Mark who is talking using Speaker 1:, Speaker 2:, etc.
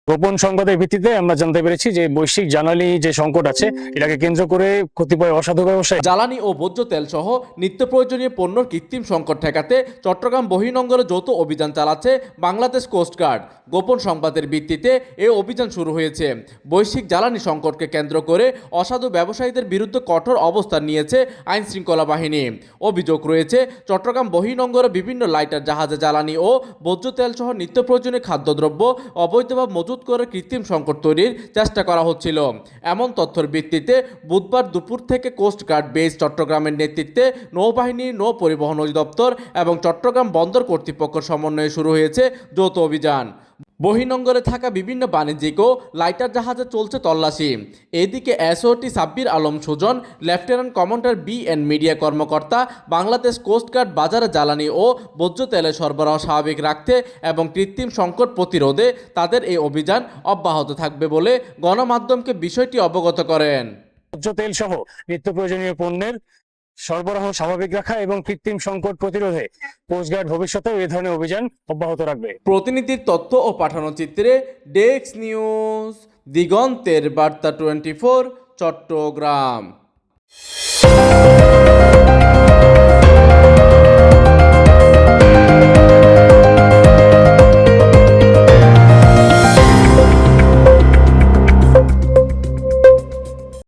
Speaker 1: গোপন সংবাদের ভিত্তিতে আমরা জানতে পেরেছি যে বৈশ্বিক জ্বালানি যে সংকট আছে এটাকে কেন্দ্র করে কতিপয় অসাধু ব্যবসায়ী
Speaker 2: জ্বালানি ও ভোজ্য তেল সহ নিত্য প্রয়োজনীয় পণ্যর কৃত্রিম সংকট ঠেকাতে চট্টগ্রাম বহির্নোঙরে যৌথ অভিযান চালাচ্ছে বাংলাদেশ কোস্টগার্ড। গোপন সংবাদের ভিত্তিতে এই অভিযান শুরু হয়েছে। বৈশ্বিক জ্বালানি সংকটকে কেন্দ্র করে অসাধু ব্যবসায়ীদের বিরুদ্ধে কঠোর অবস্থান নিয়েছে আইন শৃঙ্খলা বাহিনী। অভিযোগ রয়েছে চট্টগ্রাম বহির্নোঙরে বিভিন্ন লাইটার জাহাজে জ্বালানি ও ভোজ্য তেল সহ নিত্য প্রয়োজনীয় খাদ্যদ্রব্য অবৈধভাবে মজুত করে কৃত্রিম সংকট তৈরির চেষ্টা করা হচ্ছিল। এমন তথ্যের ভিত্তিতে বুধবার দুপুর থেকে কোস্টগার্ড বেস চট্টগ্রামের নেতৃত্বে নৌবাহিনী, নৌ পরিবহন অধিদপ্তর এবং চট্টগ্রাম বন্দর কর্তৃপক্ষের সমন্বয়ে শুরু হয়েছে যৌথ অভিযান। বহির্নোঙরে থাকা বিভিন্ন বাণিজ্যিক ও লাইটার জাহাজে চলছে তল্লাশি। এদিকে SOT Sabbir Alam Sujon, lieutenant commander BN media কর্মকর্তা, বাংলাদেশ কোস্টগার্ড বাজারে জ্বালানি ও ভোজ্য তেলের সরবরাহ স্বাভাবিক রাখতে এবং কৃত্রিম সংকট প্রতিরোধে তাদের এই অভিযান অব্যাহত থাকবে বলে গণমাধ্যমকে বিষয়টি অবগত করেন।
Speaker 1: ভোজ্য তেল সহ নিত্য প্রয়োজনীয় পণ্যের সরবরাহ স্বাভাবিক রাখা এবং কৃত্রিম সংকট প্রতিরোধে কোস্টগার্ড ভবিষ্যতেও এ ধরনের অভিযান অব্যাহত রাখবে।
Speaker 2: প্রতিনিধির তথ্য ও পাঠানো চিত্রে ডেস্ক নিউজ, দিগন্তের বার্তা 24, চট্টগ্রাম।